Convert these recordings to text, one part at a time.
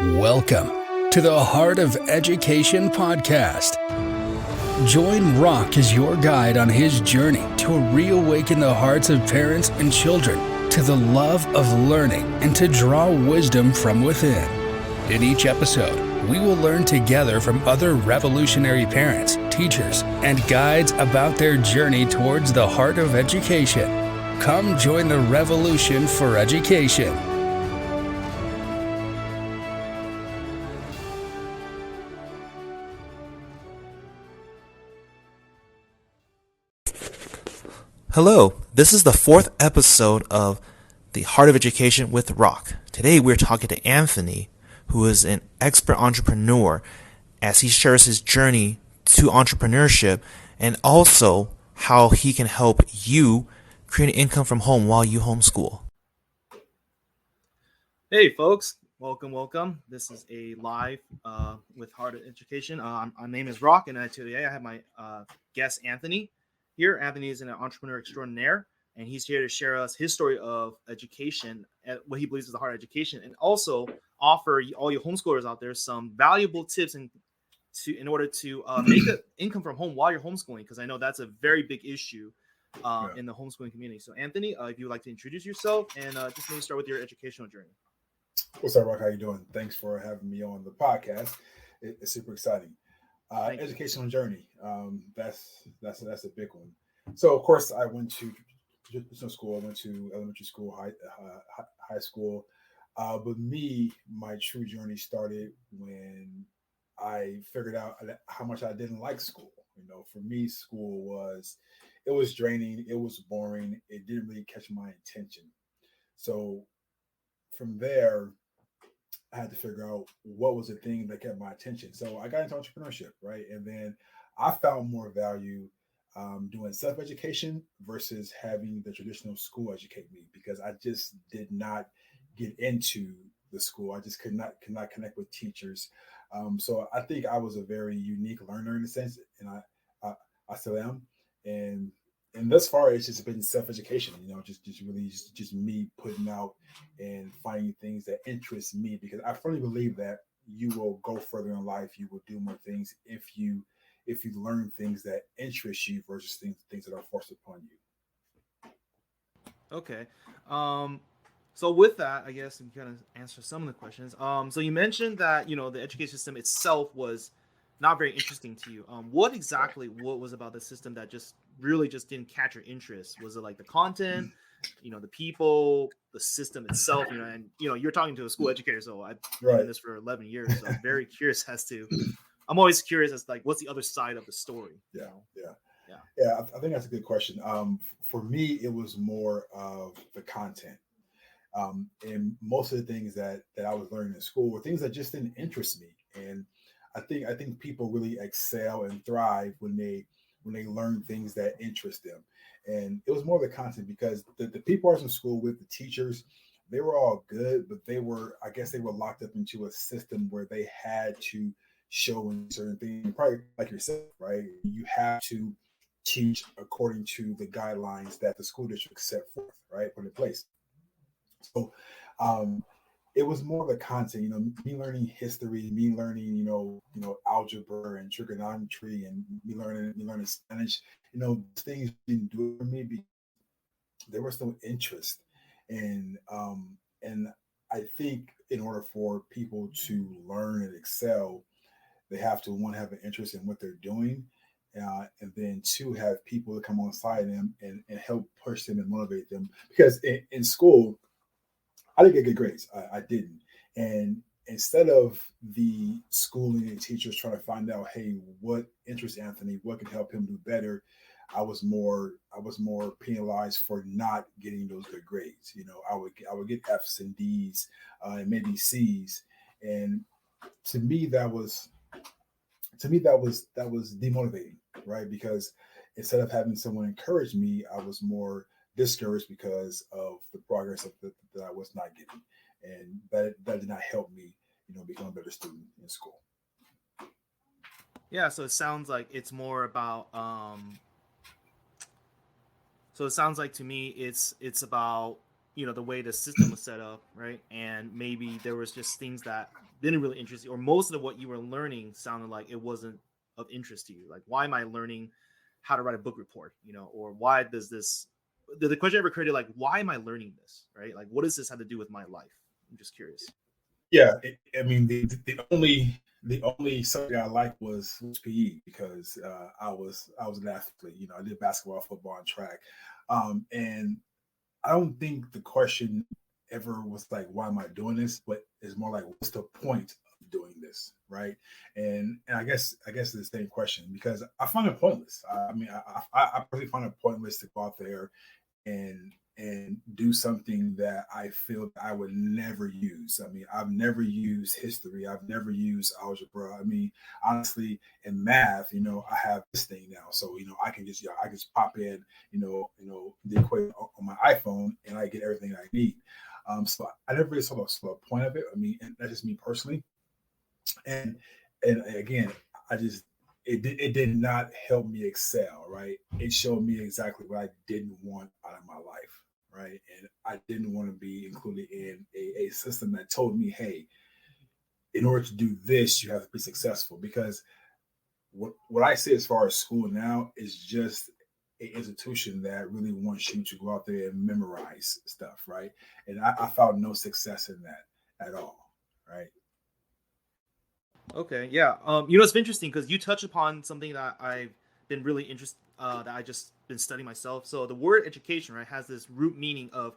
Welcome to the Heart of Education podcast. Join Rock as your guide on his journey to reawaken the hearts of parents and children to the love of learning and to draw wisdom from within. In each episode, we will learn together from other revolutionary parents, teachers, and guides about their journey towards the heart of education. Come join the revolution for education. Hello, this is the fourth episode of The Heart of Education with Rock. Today we're talking to Anthony, who is an expert entrepreneur, as he shares his journey to entrepreneurship and also how he can help you create an income from home while you homeschool. Hey folks, welcome. This is a live with Heart of Education. My name is Rock, and today I have my guest Anthony. Here, Anthony is an entrepreneur extraordinaire, and he's here to share us his story of education, and what he believes is the heart of education, and also offer all you homeschoolers out there some valuable tips in order to make an income from home while you're homeschooling, because I know that's a very big issue in the homeschooling community. So, Anthony, if you would like to introduce yourself and just maybe start with your educational journey. What's up, Rock? How you doing? Thanks for having me on the podcast. It's super exciting. Educational journey. That's a big one. So of course I went to traditional school. I went to elementary school, high school. But my true journey started when I figured out how much I didn't like school. You know, for me, school was draining. It was boring. It didn't really catch my attention. So from there, I had to figure out what was the thing that kept my attention. So I got into entrepreneurship, right? And then I found more value doing self-education versus having the traditional school educate me, because I just did not get into the school. I just could not connect with teachers. So I think I was a very unique learner in a sense, and I still am. And thus far, it's just been self-education, just me putting out and finding things that interest me, because I firmly believe that you will go further in life. You will do more things if you learn things that interest you versus things that are forced upon you. Okay. So with that, I guess you kind of answer some of the questions. So you mentioned that, the education system itself was not very interesting to you. What was about the system that just didn't catch your interest? Was it like the content, the people, the system itself, and you're talking to a school educator, so I've been in this for 11 years, so I'm very curious I'm always curious as like, what's the other side of the story? Yeah. I think that's a good question. For me, it was more of the content. And most of the things that I was learning in school were things that just didn't interest me. And I think people really excel and thrive when they learn things that interest them. And it was more of the content, because the people I was in school with, the teachers, they were all good, but they were locked up into a system where they had to show in certain things, probably like yourself, right? You have to teach according to the guidelines that the school district set forth, right, put in place. So it was more of the content, me learning history, me learning, algebra and trigonometry, and me learning Spanish. Things didn't do it for me because there was no interest. And I think in order for people to learn and excel, they have to, one, have an interest in what they're doing, and then two, have people that come alongside them and help push them and motivate them. Because in school, I didn't get good grades. I didn't. And instead of the schooling and teachers trying to find out, hey, what interests Anthony, what can help him do better, I was more penalized for not getting those good grades. I would get F's and D's and maybe C's. And to me that was demotivating, right? Because instead of having someone encourage me, I was more discouraged because of the progress that I was not getting, and that did not help me, become a better student in school. Yeah, so it sounds like it's more about so it sounds like to me it's about the way the system was set up, right? And maybe there was just things that didn't really interest you, or most of what you were learning sounded like it wasn't of interest to you. Like, why am I learning how to write a book report? Or why does this? The question ever created, like, why am I learning this? Right? Like, what does this have to do with my life? I'm just curious. Yeah, I mean, the only subject I liked was PE because I was an athlete. I did basketball, football, and track. And I don't think the question ever was like, why am I doing this? But it's more like, what's the point of doing this, right? And I guess it's the same question because I find it pointless. I mean, I personally find it pointless to go out there and do something that I feel that I would never use. I mean, I've never used history. I've never used algebra. I mean, honestly, in math, I have this thing now, so I just pop in, the equation on my iPhone, and I get everything I need. So I never really saw the point of it. I mean, and that's just me personally. And again, I just it did not help me excel, right? It showed me exactly what I didn't want out of my life, right? And I didn't want to be included in a system that told me, hey, in order to do this, you have to be successful. Because what I say as far as school now is just an institution that really wants you to go out there and memorize stuff, right? And I found no success in that at all, right? Okay, yeah. It's interesting because you touch upon something that I've been really interested, that I just been studying myself. So the word education, right, has this root meaning of,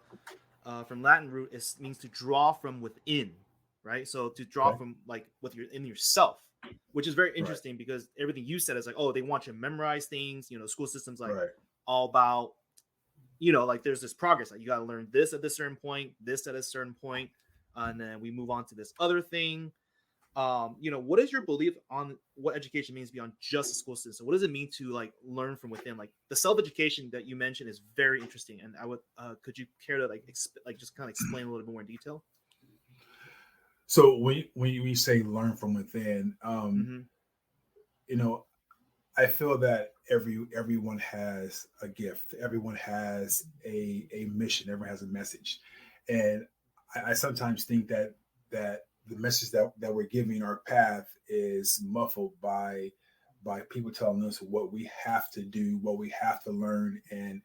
from Latin root, it means to draw from within, right? So to draw Okay. from like with your in yourself, which is very Right. interesting because everything you said is like, oh, they want you to memorize things. The school system's like Right. all about, like there's this progress. Like you got to learn this at this certain point, this at a certain point, and then we move on to this other thing. What is your belief on what education means beyond just the school system? What does it mean to like learn from within? Like the self-education that you mentioned is very interesting, and I would could you care to like just kind of explain a little bit more in detail? So when we say learn from within, Mm-hmm. you know, I feel that everyone has a gift. Everyone has a mission. Everyone has a message, and I sometimes think that the message that we're giving our path is muffled by people telling us what we have to do, what we have to learn, and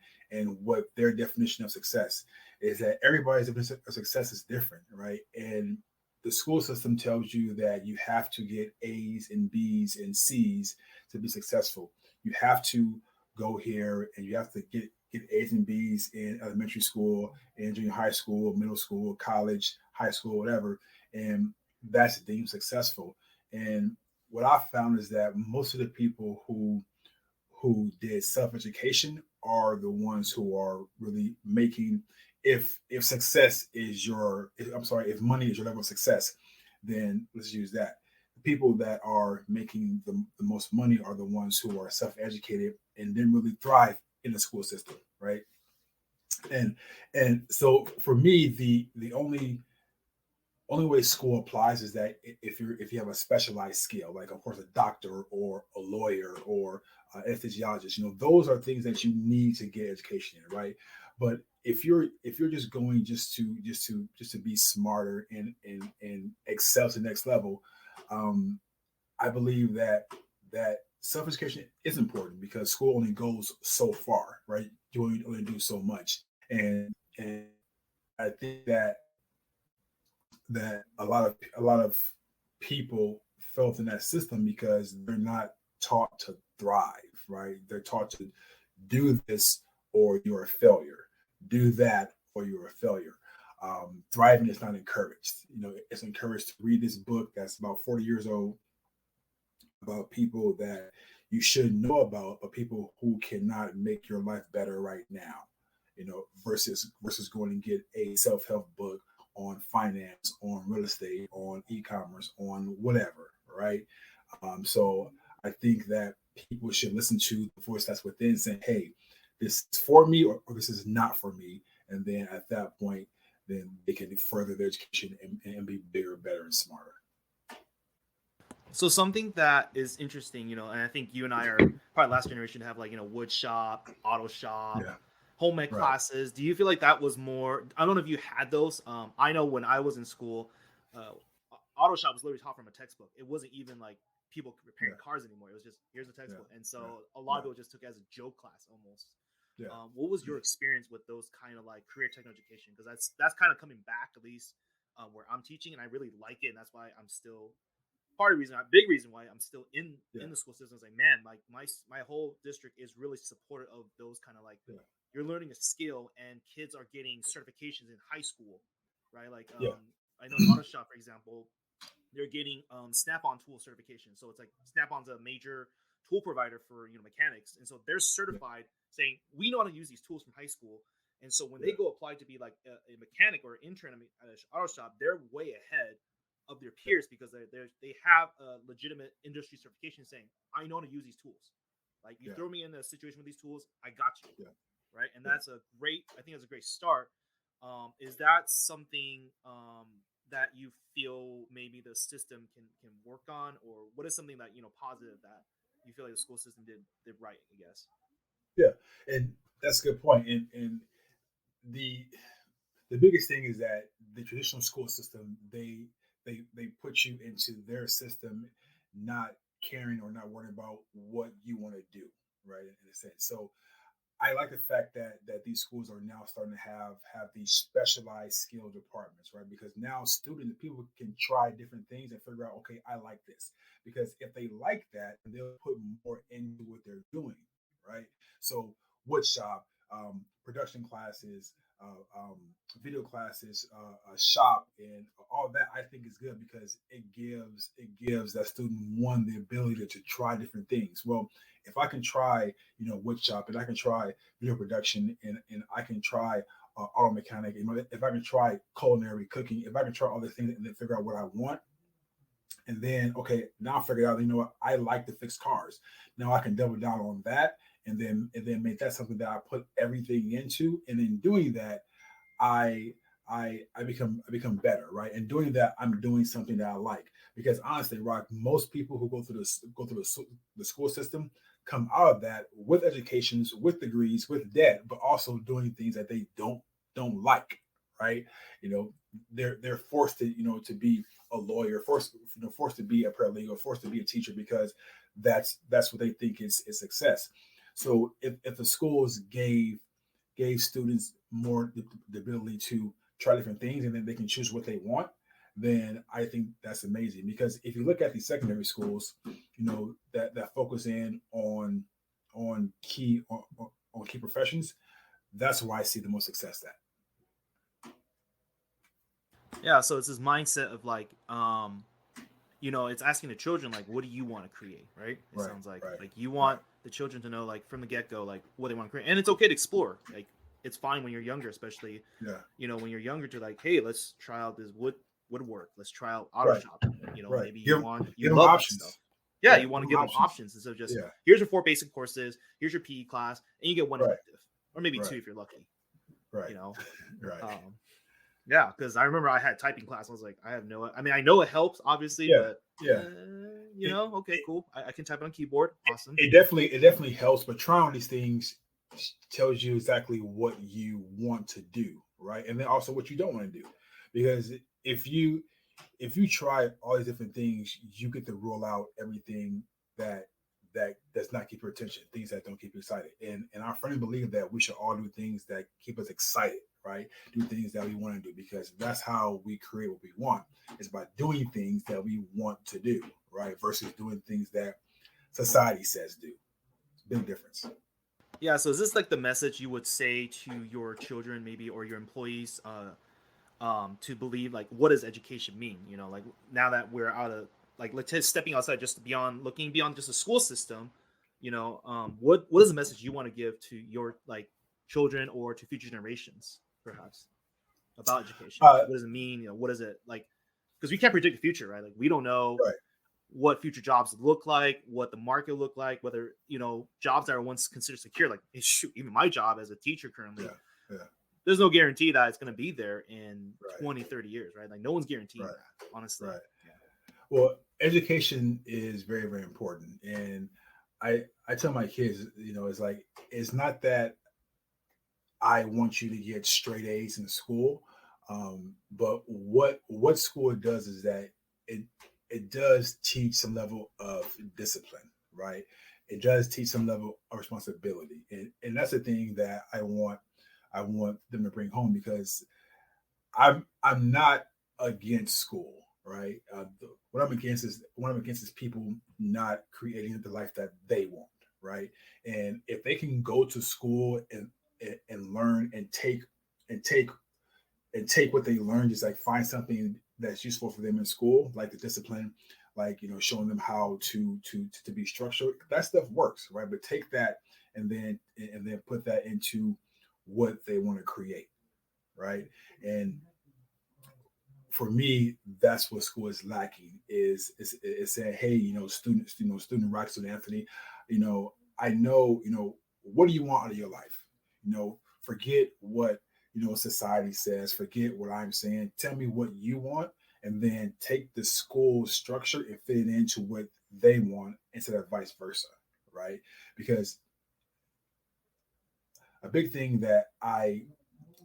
what their definition of success is. That everybody's definition of success is different, right? And the school system tells you that you have to get A's and B's and C's to be successful. You have to go here and you have to get A's and B's in elementary school, in junior high school, middle school, college, high school, whatever, and that's deemed successful. And what I found is that most of the people who did self education are the ones who are really making. If success is if money is your level of success, then let's use that. The people that are making the most money are the ones who are self-educated and then really thrive in the school system, right? And so for me, the only way school applies is that if you have a specialized skill, like of course a doctor or a lawyer or anesthesiologist, those are things that you need to get education in, right? But if you're just going just to be smarter and excel to the next level, um, I believe that self education is important because school only goes so far, right? You only do so much, and I think that a lot of people felt in that system because they're not taught to thrive, right? They're taught to do this or you're a failure, do that or you're a failure. Thriving is not encouraged. It's encouraged to read this book that's about 40 years old about people that you should know about, but people who cannot make your life better right now, versus going and get a self-help book on finance, on real estate, on e-commerce, on whatever, right? So I think that people should listen to the voice that's within saying, hey, this is for me or this is not for me. And then at that point, then they can further their education and be bigger, better, and smarter. So something that is interesting, and I think you and I are probably last generation to have like, wood shop, auto shop, Yeah, home ec right. classes. Do you feel like that was more? I don't know if you had those. I know when I was in school, uh, auto shop was literally taught from a textbook. It wasn't even like people repairing cars anymore. It was just, here's a textbook. And so a lot of people just took it as a joke class almost. What was your experience with those kind of like career technical education? Because that's kind of coming back, at least where I'm teaching, and I really like it. And that's why I'm still big reason why I'm still in the school system. Is like, man, like my whole district is really supportive of those kind of like, you're learning a skill, and kids are getting certifications in high school, right? Like, I know in auto shop, for example, they're getting Snap-on tool certification. So it's like Snap-on's a major tool provider for mechanics, and so they're certified, saying we know how to use these tools from high school. And so when they go apply to be like a mechanic or intern at an auto shop, they're way ahead of their peers because they have a legitimate industry certification saying, I know how to use these tools. Like, you throw me in a situation with these tools, I got you. Right. And I think that's a great start. Is that something that you feel maybe the system can work on, or what is something that, positive that you feel like the school system did right, I guess? Yeah. And that's a good point. And the biggest thing is that the traditional school system, they put you into their system, not caring or not worrying about what you want to do, right? In a sense. So I like the fact that these schools are now starting to have these specialized skill departments, right? Because now people can try different things and figure out, okay, I like this. Because if they like that, they'll put more into what they're doing, right? So wood shop, production classes, video classes, shop, and all that, I think is good because it gives that student the ability to try different things. Well, if I can try, wood shop, and I can try video production, and I can try auto mechanic, if I can try culinary cooking, if I can try all these things and then figure out what I want, and then now I figured out, what, I like to fix cars. Now I can double down on that, and then make that something that I put everything into, and in doing that, I become better, right? And doing that, I'm doing something that I like. Because honestly, Rock, most people who go through the school system come out of that with educations, with degrees, with debt, but also doing things that they don't like, right? They're forced to to be a lawyer, forced to be a paralegal, forced to be a teacher because that's what they think is success. So if the schools gave students more the ability to try different things and then they can choose what they want, then I think that's amazing. Because if you look at these secondary schools, that focus in on key professions, that's where I see the most success at. Yeah, so it's this mindset of like, it's asking the children, like, what do you want to create, right? It sounds like you want the children to know, like, from the get-go, like, what they want to create. And it's okay to explore. Like, it's fine when you're younger, especially, when you're younger, to like, hey, let's try out this woodwork. Let's try out auto shop. Maybe you love options. Stuff. Yeah, you want to give them options instead of just, here's your 4 basic courses, here's your PE class, and you get 1 elective, or maybe 2 if you're lucky. Right. Yeah, because I remember I had typing class. I was like, I know it helps, obviously, but okay, cool. I can type on keyboard. Awesome. It definitely helps, but trying these things tells you exactly what you want to do, right? And then also what you don't want to do. Because if you try all these different things, you get to rule out everything that does not keep your attention, things that don't keep you excited. And I firmly believe that we should all do things that keep us excited, right? Do things that we want to do, because that's how we create what we want. It's by doing things that we want to do, right? Versus doing things that society says do. It's a big difference. Yeah, so is this like the message you would say to your children, maybe, or your employees, to believe, like, what does education mean? Like, now that we're out of, like, let's say stepping outside, looking beyond just the school system, what is the message you want to give to your, like, children or to future generations, perhaps, about education? What does it mean? What is it like? Because we can't predict the future, right? Like, we don't know what future jobs look like, what the market look like, whether, jobs that are once considered secure, like, shoot, even my job as a teacher currently, there's no guarantee that it's going to be there in 20, 30 years, right? Like, no one's guaranteeing that, honestly. Right. Yeah. Well, education is very, very important. And I tell my kids, it's like, it's not that I want you to get straight A's in school. But what school does is that it does teach some level of discipline, right? It does teach some level of responsibility, and that's the thing that I want them to bring home, because I'm not against school, right? What I'm against is people not creating the life that they want, right? And if they can go to school and learn and take what they learn, just like find something that's useful for them in school, like the discipline, like showing them how to be structured. That stuff works, right? But take that and then put that into what they want to create, right? And for me, that's what school is lacking. Is saying, hey, student Rock, student Anthony, I know, what do you want out of your life? Forget what society says. Forget what I'm saying. Tell me what you want, and then take the school structure and fit it into what they want instead of vice versa, right? Because a big thing that I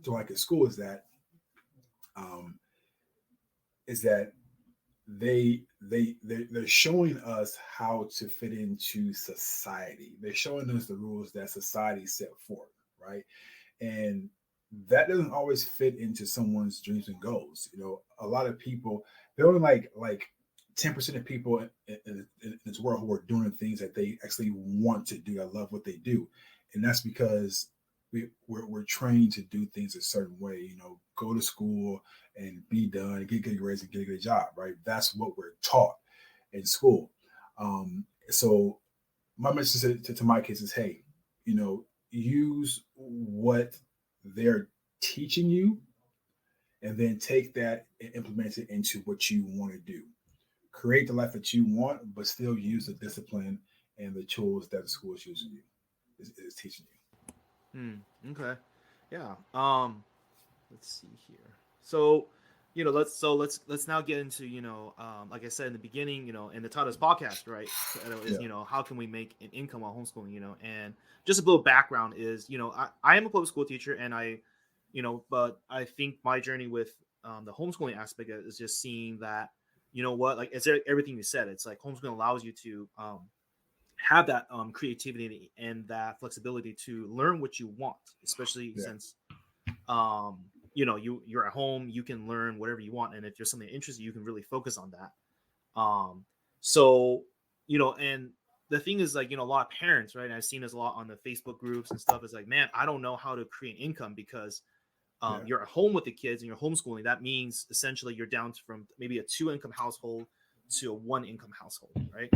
don't like at school is that they're showing us how to fit into society. They're showing us the rules that society set forth, right? And that doesn't always fit into someone's dreams and goals. A lot of people, they're only like 10% of people in this world who are doing the things that they actually want to do. I love what they do, and that's because we're trained to do things a certain way. Go to school and be done, get good grades, and get a good job, right? That's what we're taught in school. So my message to my kids is, hey, use what they're teaching you, and then take that and implement it into what you want to do. Create the life that you want, but still use the discipline and the tools that the school is using you, is teaching you. Okay. Yeah. Let's see here. So, let's now get into, like I said in the beginning, and the title of this podcast, right, is, how can we make an income while homeschooling, and just a little background is, I am a public school teacher, and but I think my journey with the homeschooling aspect is just seeing that, like it's everything you said. It's like homeschooling allows you to have that creativity and that flexibility to learn what you want, especially since you're at home, you can learn whatever you want, and if there's something that interests you, you can really focus on that. So and the thing is, like, a lot of parents, right, and I've seen this a lot on the Facebook groups and stuff, is like, man, I don't know how to create income because you're at home with the kids and you're homeschooling. That means essentially you're down to from maybe a 2-income household to a 1-income household, right?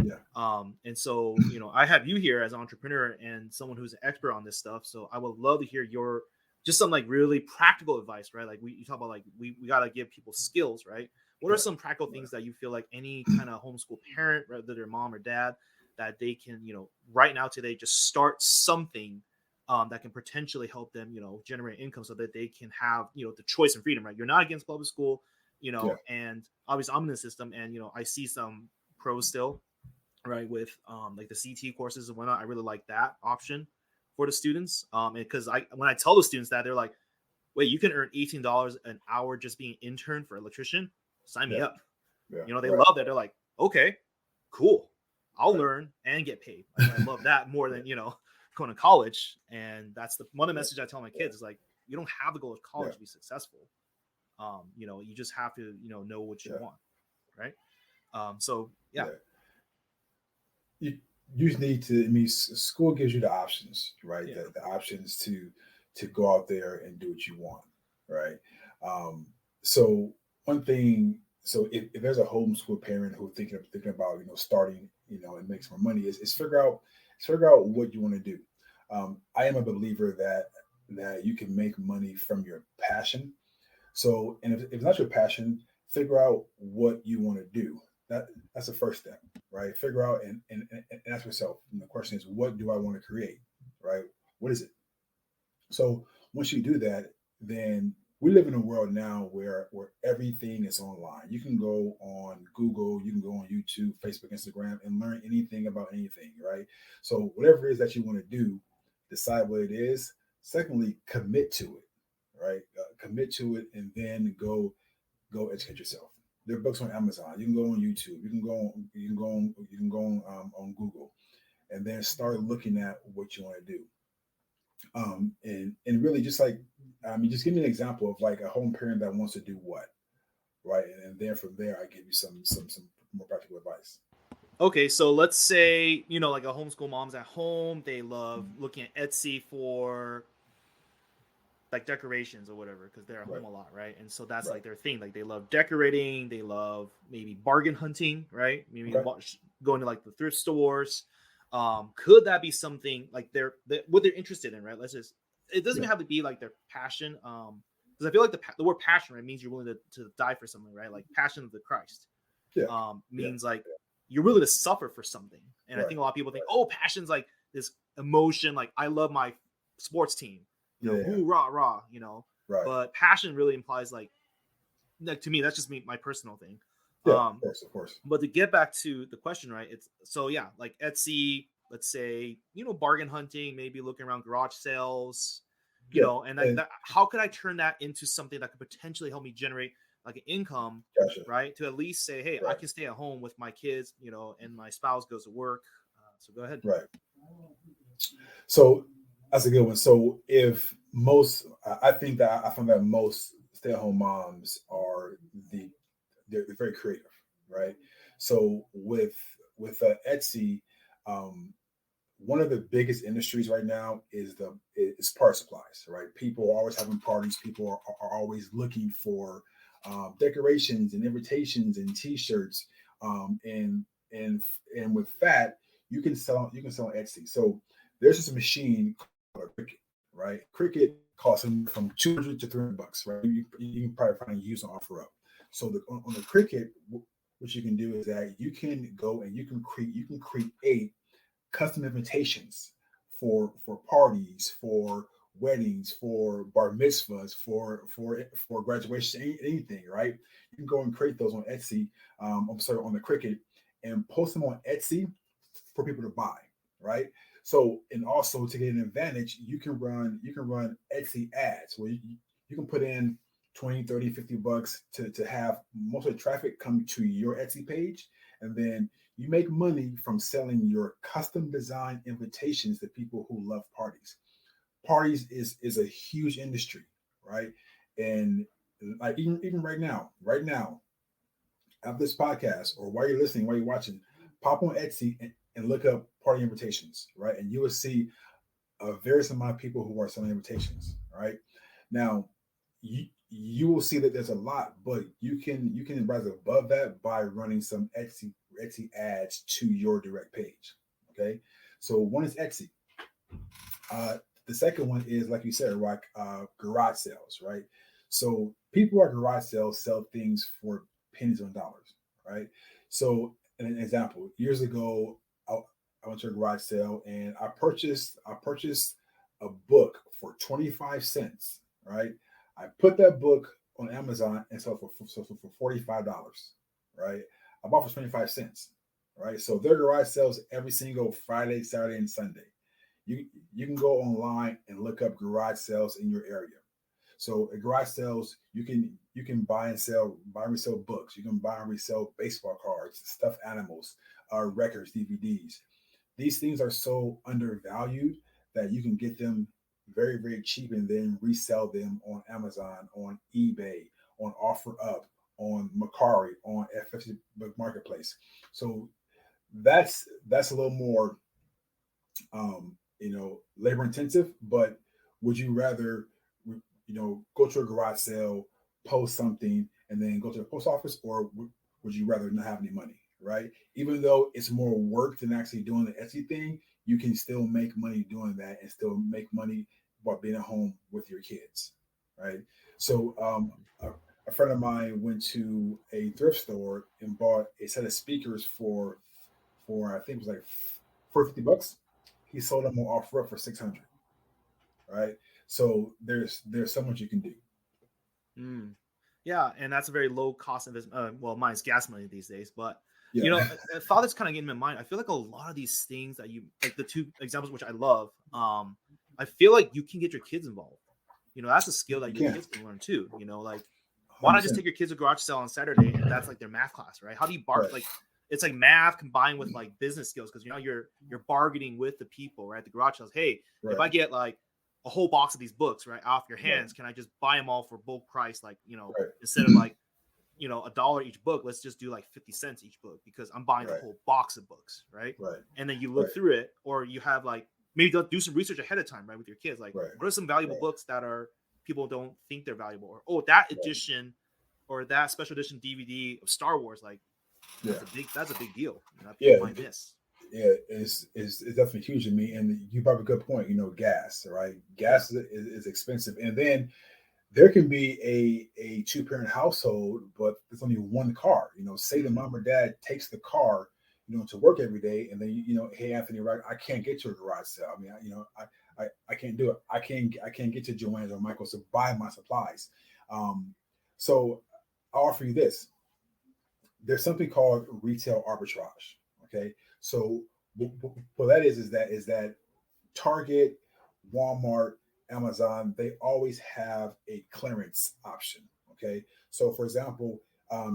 And so I have you here as an entrepreneur and someone who's an expert on this stuff, so I would love to hear your just some like really practical advice, right? Like you talk about, like we got to give people skills, right? What are some practical things that you feel like any kind of homeschool parent, whether they're mom or dad, that they can, right now today, just start something that can potentially help them, generate income so that they can have, the choice and freedom, right? You're not against public school, and obviously I'm in the system, and, I see some pros still, right? With like the CT courses and whatnot. I really like that option for the students. Because when I tell the students that, they're like, wait, you can earn $18 an hour just being an intern for electrician? Sign me up. They love that. They're like, okay, cool. I'll learn and get paid. Like, I love that more than, going to college. And that's one of the messages I tell my kids is like, you don't have to go to college to be successful. You just have to, know what you want. Right. You just need to, school gives you the options, right? The options to go out there and do what you want. Right. So one thing, so if there's a homeschool parent who's thinking about, starting, and make some more money, is figure out what you want to do. I am a believer that you can make money from your passion. So, and if it's not your passion, figure out what you want to do. That's the first step, right? Figure out and ask yourself. And the question is, what do I want to create, right? What is it? So once you do that, then we live in a world now where everything is online. You can go on Google, you can go on YouTube, Facebook, Instagram, and learn anything about anything, right? So whatever it is that you want to do, decide what it is. Secondly, commit to it, right? Commit to it, and then go educate yourself. There are books on Amazon. You can go on YouTube. You can go on Google, and then start looking at what you want to do. And really just like, just give me an example of like a home parent that wants to do what, right? And then from there, I give you some more practical advice. Okay, so let's say, like a homeschool mom's at home, they love looking at Etsy for like decorations or whatever, because they're at home a lot, right? And so that's like their thing. Like they love decorating, they love maybe bargain hunting, right? Maybe going to like the thrift stores. Could that be something like what they're interested in, right? It doesn't even have to be like their passion. Because I feel like the word passion, right, means you're willing to die for something, right? Like passion of the Christ. Means like you're willing to suffer for something. And I think a lot of people think, oh, passion's like this emotion, like I love my sports team, whoo, rah, rah, Right. But passion really implies like to me, that's just my personal thing. Yeah, of course. But to get back to the question, right? It's like Etsy, let's say, bargain hunting, maybe looking around garage sales, and how could I turn that into something that could potentially help me generate like an income, right? To at least say, hey, I can stay at home with my kids, and my spouse goes to work. So go ahead. Right. So that's a good one. So I think that I found that most stay-at-home moms they're very creative, right? So with Etsy, one of the biggest industries right now is part supplies, right? People are always having parties. People are always looking for decorations and invitations and T-shirts, and with that you can sell on Etsy. So there's this machine called a Cricut, right? Cricut costs from $200 to $300, right? You can probably find a use on OfferUp. So on the Cricut, what you can do is that you can go and you can create custom invitations for parties, for weddings, for bar mitzvahs, for graduation, anything, right? You can go and create those on Etsy. On the Cricut, and post them on Etsy for people to buy, right? So, and also to get an advantage, you can run Etsy ads where you can put in 20, 30, $50 to have most of the traffic come to your Etsy page. And then you make money from selling your custom design invitations to people who love parties. Parties is a huge industry, right? And like even right now, after this podcast, or while you're listening, while you're watching, pop on Etsy and look up party invitations, right? And you will see a various amount of people who are selling invitations, right? Now, you will see that there's a lot, but you can rise above that by running some Etsy ads to your direct page. Okay, so one is Etsy. The second one is, like you said, Rock, garage sales, right? So people at garage sales sell things for pennies on dollars, right? So an example, years ago, I went to a garage sale and I purchased a book for 25 cents, right? I put that book on Amazon and sold for $45, right? I bought for 25 cents, right? So their garage sales every single Friday, Saturday, and Sunday. You can go online and look up garage sales in your area. So at garage sales, you can buy and resell books. You can buy and resell baseball cards, stuffed animals, records, DVDs. These things are so undervalued that you can get them very, very cheap and then resell them on Amazon, on eBay, on OfferUp, on Mercari, on FFC Marketplace. So that's a little more, labor intensive. But would you rather, go to a garage sale, post something, and then go to the post office, or would you rather not have any money, right? Even though it's more work than actually doing the Etsy thing, you can still make money doing that and still make money while being at home with your kids, right? So a friend of mine went to a thrift store and bought a set of speakers for I think it was like $50. He sold them on OfferUp for $600, right? So there's so much you can do. Yeah, and that's a very low cost investment. Well, mine's gas money these days, but a thought that's kind of getting in my mind. I feel like a lot of these things that you like, the two examples which I love, I feel like you can get your kids involved. That's a skill that your kids can learn too. Like why not just take your kids to garage sale on Saturday and that's like their math class, right? How do you like it's like math combined with like business skills, because you're bargaining with the people, right? The garage sales. Hey, if I get like a whole box of these books, right, off your hands, can I just buy them all for bulk price? Like, instead of like, $1 each book, let's just do like 50 cents each book, because I'm buying the whole box of books, right? And then you look through it, or you have like, maybe do some research ahead of time, right, with your kids. Like, what are some valuable books that are people don't think they're valuable, or that edition or that special edition DVD of Star Wars, like that's a big deal. People might miss. Yeah, it's definitely huge to me. And you brought up a good point. Gas, right? Gas is expensive, and then there can be a 2-parent household, but there's only one car. Say the mom or dad takes the car, to work every day, and then hey, Anthony, right? I can't get to a garage sale. I mean, I can't do it. I can't get to Joann's or Michael's to buy my supplies. So I'll offer you this. There's something called retail arbitrage. Okay, so what that is that Target, Walmart, Amazon, they always have a clearance option. Okay, so for example,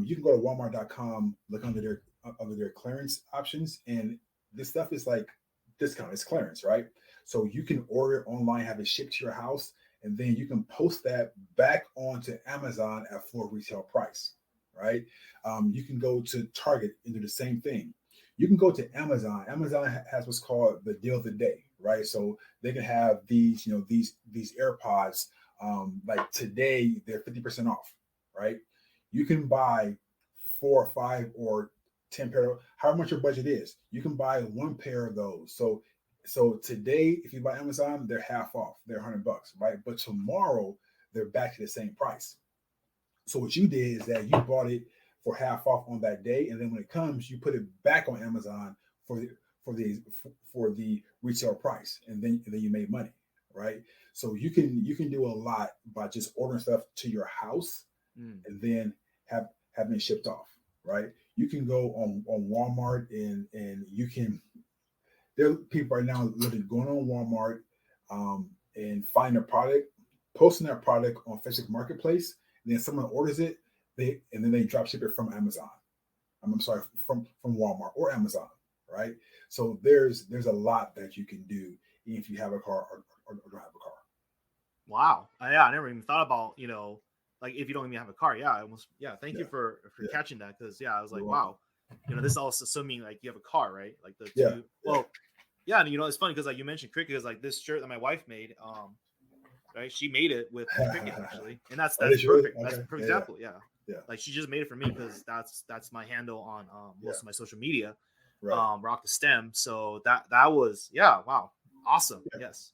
you can go to Walmart.com, look under their clearance options, and this stuff is like discount. It's clearance, right? So you can order it online, have it shipped to your house, and then you can post that back onto Amazon at full retail price, right? You can go to Target and do the same thing. You can go to Amazon. Amazon has what's called the deal of the day, right? So they can have these, these AirPods, like today they're 50% off, right? You can buy 4 or 5 or 10 pair, however much your budget is. You can buy 1 pair of those. So today, if you buy Amazon, they're half off. They're $100, right? But tomorrow they're back to the same price. So what you did is that you bought it for half off on that day, and then when it comes, you put it back on Amazon for the retail price, and then you made money, right? So you can do a lot by just ordering stuff to your house and then having it shipped off, right? You can go on Walmart and you can. There are people right now literally going on Walmart and finding a product, posting that product on Facebook Marketplace, and then someone orders it. And then they drop ship it from Amazon. I'm sorry, from Walmart or Amazon, right? So there's a lot that you can do even if you have a car or don't have a car. Wow. I never even thought about, like if you don't even have a car. Thank you for catching that, because I was like, wow, this is also assuming like you have a car, right? Like the two. Well, and it's funny because like you mentioned cricket, is like this shirt that my wife made. Right, she made it with cricket actually, and that's perfect. Okay. That's a perfect example. Yeah. Like she just made it for me because that's my handle on most of my social media. Rock the Stem. So that was wow, awesome. Yes.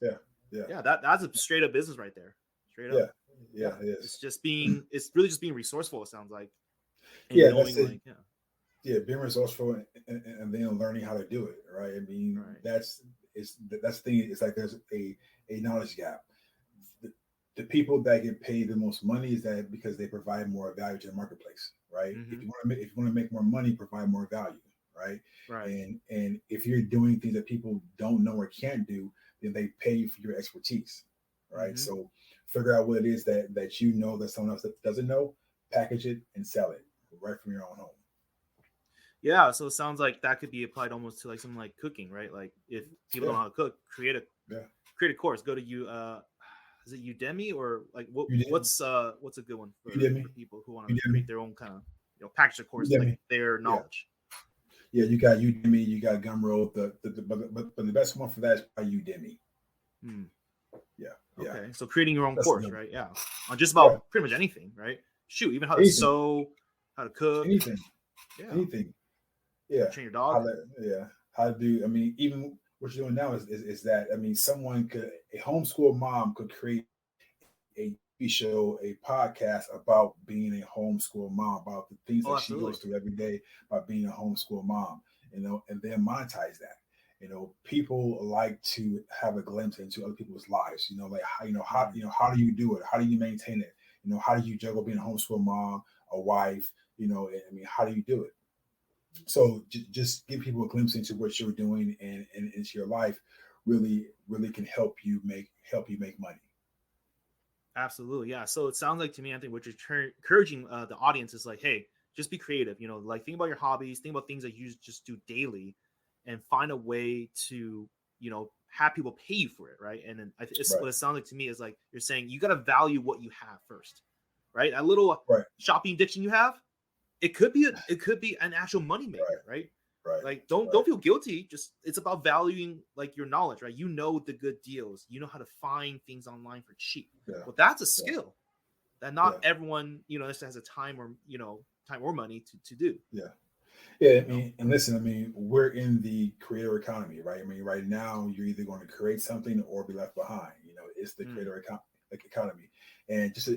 That's a straight up business right there. Straight up. It is. It's really just being resourceful, it sounds like. And being resourceful and then learning how to do it, right? I mean, that's the thing. It's like there's a knowledge gap. The people that get paid the most money is that because they provide more value to the marketplace, right? If you want to make more money, provide more value, right? And if you're doing things that people don't know or can't do, then they pay you for your expertise, right? So figure out what it is that that someone else that doesn't know, package it and sell it right from your own home. Yeah, so it sounds like that could be applied almost to like something like cooking, right? Like if people don't know how to cook, create a course. Go to is it Udemy or like what's a good one for people who want to create their own kind of package a course like their knowledge? Yeah, you got Udemy, you got Gumroad. But the best one for that is probably Udemy. Okay, so creating your own course, right? Yeah, on just about pretty much anything, right? Shoot, even how to sew, how to cook, anything. Yeah, train your dog. How to do? I mean, even what you're doing now is that, I mean, a homeschool mom could create a TV show, a podcast about being a homeschool mom, about the things that she goes through every day about being a homeschool mom, and then monetize that. People like to have a glimpse into other people's lives. Like how do you do it? How do you maintain it? How do you juggle being a homeschool mom, a wife? I mean, how do you do it? So just give people a glimpse into what you're doing and into your life really can help you make money. Absolutely. Yeah. So it sounds like to me, Anthony, what you're encouraging the audience is like, hey, just be creative. Like think about your hobbies, think about things that you just do daily, and find a way to, have people pay you for it, right? And then Right. what it sounds like to me is like you're saying you got to value what you have first, right? That little Right. shopping addiction you have, it could be an actual money maker, right? Right. Like don't feel guilty. Just it's about valuing like your knowledge, right? You know the good deals. You know how to find things online for cheap. Yeah. Well, that's a skill that not Yeah. everyone has a time or money to do. Yeah. Yeah, I mean, and listen, I mean, we're in the creator economy, right? I mean, right now you're either going to create something or be left behind. It's the creator economy. And just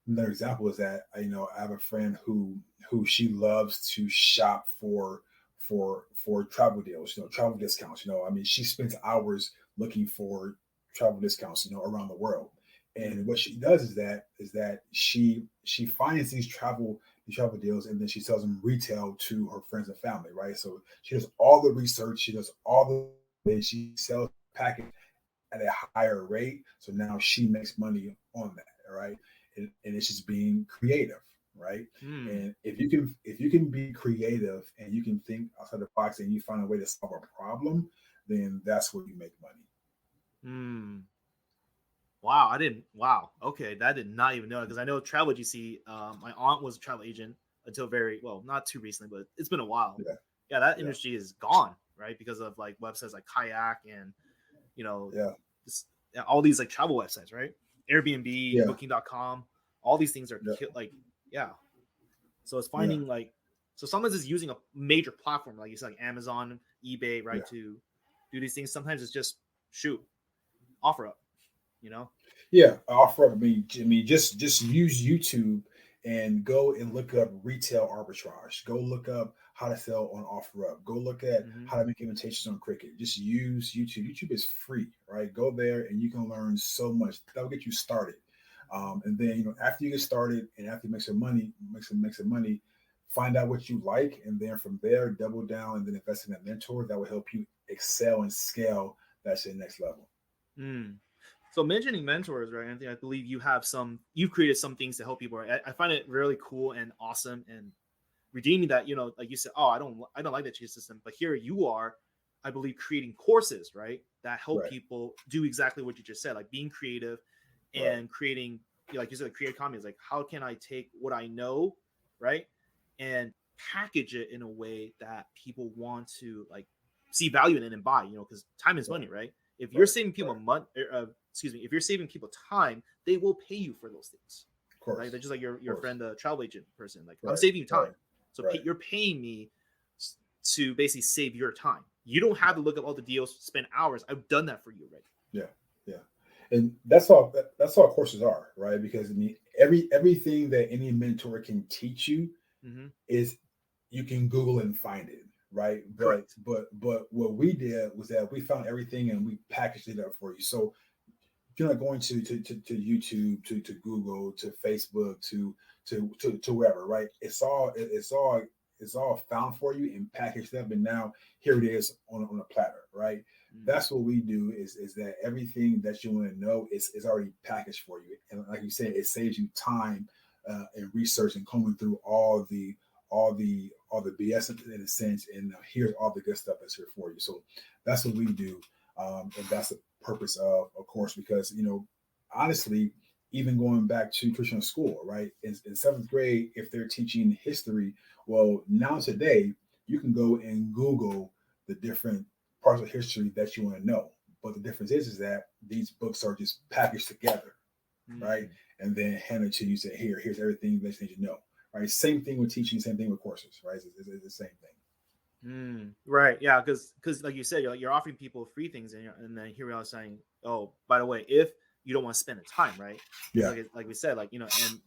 another example is that I have a friend who she loves to shop for travel deals, travel discounts. I mean, she spends hours looking for travel discounts, around the world. And what she does is that she finds these travel deals, and then she sells them retail to her friends and family, right? So she does all the research, she does all the, she sells package at a higher rate. So now she makes money on that, right? And it's just being creative, right? And if you can be creative and you can think outside the box and you find a way to solve a problem, then that's where you make money. Wow. Okay. That did not even know it, because I know travel agency. My aunt was a travel agent until not too recently, but it's been a while. Yeah. That industry is gone, right? Because of like websites like Kayak and, all these like travel websites, right? Airbnb, booking.com, all these things are So it's finding so sometimes it's using a major platform, like you said, like Amazon, eBay, right? To do these things. Sometimes it's just offer up. Offer up. I mean, just use YouTube and go and look up retail arbitrage. Go look up how to sell on OfferUp. Go look at how to make invitations on Cricut. Just use YouTube. YouTube is free, right? Go there and you can learn so much. That'll get you started. And then after you get started and after you make some money, find out what you like, and then from there double down and then invest in a mentor that will help you excel and scale that to the next level. So mentioning mentors, right, Anthony, I believe you've created some things to help people, right? I find it really cool and awesome and redeeming that, like you said, I don't like the cheat system, but here you are, I believe, creating courses, right, that help people do exactly what you just said, like being creative and creating, like you said, the creative economy is like, how can I take what I know, right, and package it in a way that people want to like see value in it and buy, because time is money, right? If you're saving people if you're saving people time, they will pay you for those things. Of course. Right? They're just like your friend, the travel agent person. Like, I'm saving you time. So you're paying me to basically save your time. You don't have to look up all the deals, spend hours. I've done that for you already. Yeah. And that's all courses are, right? Because I mean, everything that any mentor can teach you is you can Google and find it. Right. But what we did was that we found everything and we packaged it up for you. So you're not going to YouTube, to Google, to Facebook, to wherever, right? It's all found for you and packaged up, and now here it is on a platter, right? That's what we do is that everything that you want to know is already packaged for you. And like you said, it saves you time and research and combing through all the BS in a sense, and here's all the good stuff that's here for you. So that's what we do, and that's the purpose of course, because honestly, even going back to traditional school, right? In 7th grade, if they're teaching history, well, now today you can go and Google the different parts of history that you want to know. But the difference is that these books are just packaged together, right? And then handed to you. Say, here's everything that you need to know. Right. Same thing with teaching, same thing with courses, right? It's the same thing. Right. Yeah. Because like you said, you're offering people free things, and then here we are saying, oh, by the way, if you don't want to spend the time, right? Yeah. Like we said, like, and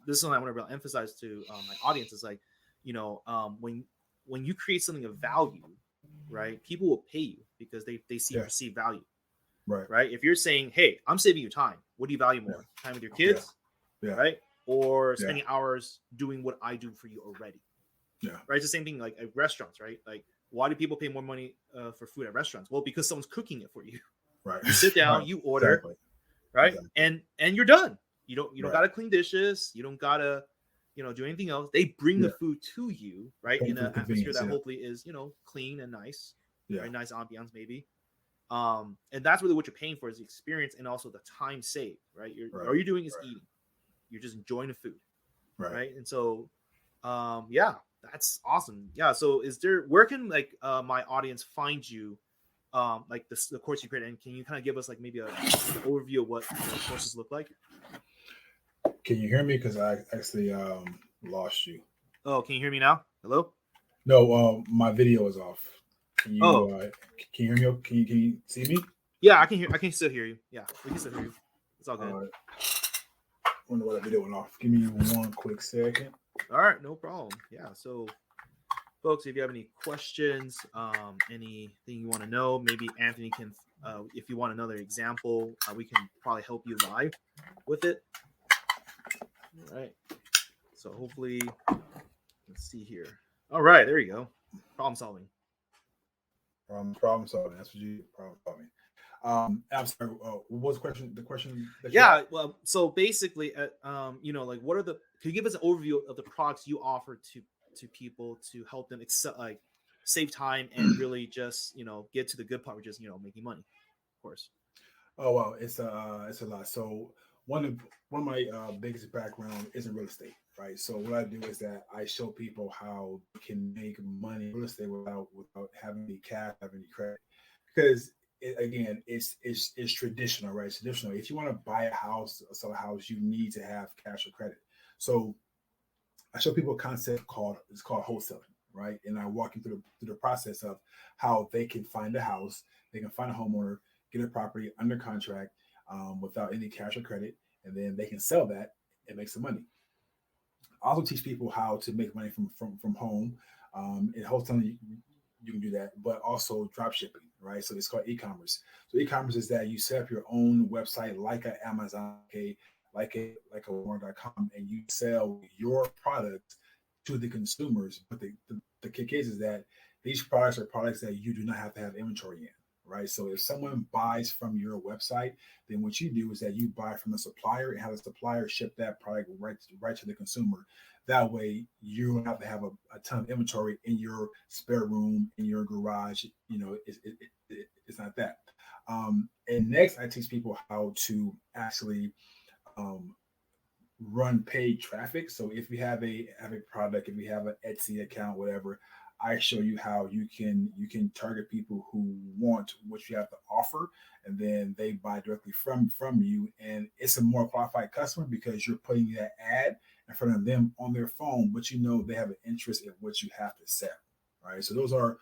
this is what I want to really emphasize to my audience is like, when you create something of value, right, people will pay you because they see perceived value. Right. If you're saying, hey, I'm saving you time, what do you value more? Time with your kids, right? Or spending hours doing what I do for you already. Right. It's the same thing like at restaurants, right? Like, why do people pay more money for food at restaurants? Well, because someone's cooking it for you. Right. You sit down, you order, right? Exactly. And you're done. You don't gotta clean dishes. You don't gotta, do anything else. They bring the food to you, right, in an atmosphere that hopefully is, clean and nice, very nice ambiance maybe. And that's really what you're paying for, is the experience and also the time saved, right? All you're doing is eating. You're just enjoying the food, right? And so, that's awesome. Yeah. So, where can my audience find you? Like the course you created, and can you kind of give us like maybe an overview of what the courses look like? Can you hear me? Because I actually lost you. Oh, can you hear me now? Hello? No, my video is off. Can you can you hear me? Can you see me? Yeah, I can hear. I can still hear you. Yeah, we can still hear you. It's all good. Wonder why that video went off. Give me one quick second. All right, no problem. Yeah. So, folks, if you have any questions, anything you want to know, maybe Anthony can, if you want another example, we can probably help you live with it. All right. So hopefully, let's see here. All right, there you go. Problem solving. Problem solving. That's what you problem solving. I'm sorry. What was the question? The question. Well, so basically, like, what are the? Can you give us an overview of the products you offer to people to help them save time and really just get to the good part, which is making money, of course. Oh well, it's a lot. So one of my biggest background is in real estate, right? So what I do is that I show people how they can make money in real estate without having any cash, having any credit, because it's traditional, right? It's traditional. If you want to buy a house or sell a house, you need to have cash or credit. So I show people a concept called wholesaling, right? And I walk you through the process of how they can find a house, they can find a homeowner, get a property under contract without any cash or credit, and then they can sell that and make some money. I also teach people how to make money from home. In wholesaling, you can do that, but also drop shipping, right? So it's called e-commerce. So e-commerce is that you set up your own website like an Amazon, like a Walmart.com, and you sell your products to the consumers. But the kick is that these products are products that you do not have to have inventory in, right? So if someone buys from your website, then what you do is that you buy from a supplier and have the supplier ship that product right to the consumer. That way you don't have to have a ton of inventory in your spare room, in your garage. It's not that. And next, I teach people how to actually run paid traffic. So if you have a product, if you have an Etsy account, whatever, I show you how you can target people who want what you have to offer, and then they buy directly from you. And it's a more qualified customer because you're putting that ad in front of them on their phone, but they have an interest in what you have to sell, right? So those are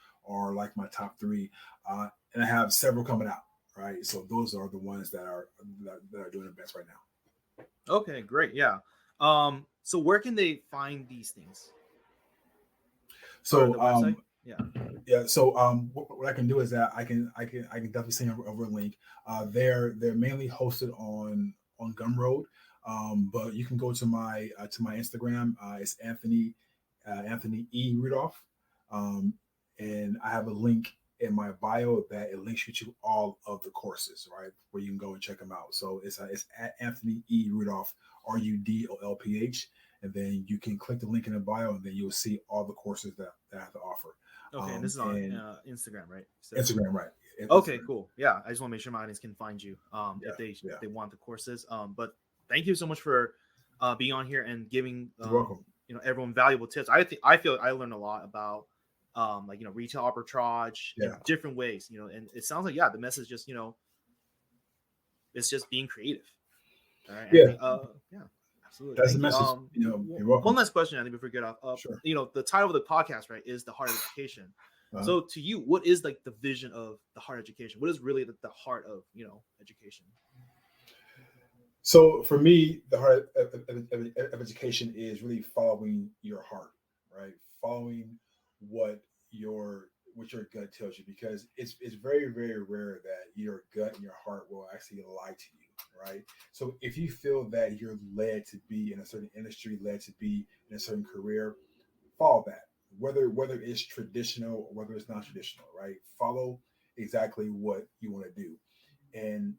like my top three, and I have several coming out, right? So those are the ones that are doing the best right now. Okay, great. Yeah. So where can they find these things? So So what I can do is that I can definitely send over a link. They're mainly hosted on Gumroad, but you can go to my Instagram. It's Anthony E. Rudolph, and I have a link in my bio that it links you to all of the courses, right, where you can go and check them out. So it's at Anthony E. Rudolph, RUDOLPH. And then you can click the link in the bio, and then you'll see all the courses that I have to offer. Okay, and this is on Instagram, right? So, Instagram, right? Okay, Instagram. Cool. Yeah, I just want to make sure my audience can find you if they want the courses. But thank you so much for being on here and giving everyone valuable tips. I feel I learned a lot about retail arbitrage in different ways. And it sounds like the message just it's just being creative. All right. Yeah. Absolutely. That's the message. You're welcome. One last question, I think, before we get off. Sure. The title of the podcast, right, is The Heart of Education. So to you, what is like the vision of the heart of education? What is really the heart of education? So for me, the heart of education is really following your heart, right? Following what your gut tells you, because it's very, very rare that your gut and your heart will actually lie to you, right? So if you feel that you're led to be in a certain industry, led to be in a certain career, follow that. Whether it's traditional or whether it's non-traditional, right? Follow exactly what you want to do. And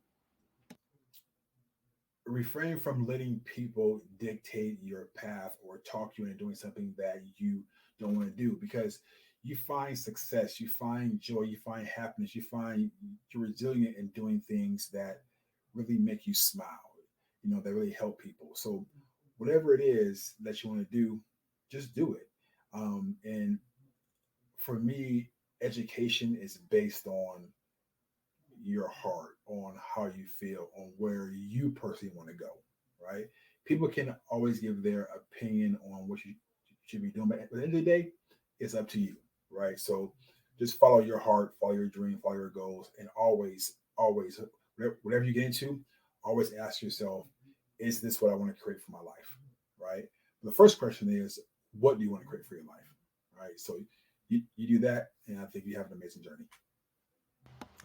refrain from letting people dictate your path or talk you into doing something that you don't want to do, because you find success, you find joy, you find happiness, you find you're resilient in doing things that really make you smile, that really help people. So whatever it is that you want to do, just do it. And for me, education is based on your heart, on how you feel, on where you personally want to go, right? People can always give their opinion on what you should be doing, but at the end of the day, it's up to you, right? So just follow your heart, follow your dream, follow your goals, and always, whatever you get into, always ask yourself, is this what I want to create for my life, right? The first question is, what do you want to create for your life, right? So you do that, and I think you have an amazing journey.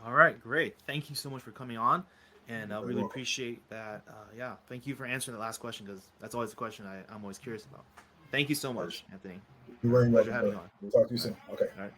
All right, great. Thank you so much for coming on, and I really welcome. Appreciate that. Thank you for answering the last question, because that's always a question I'm always curious about. Thank you so much, Anthony. You're very Pleasure welcome. having you on. We'll talk to you soon. Okay. All right.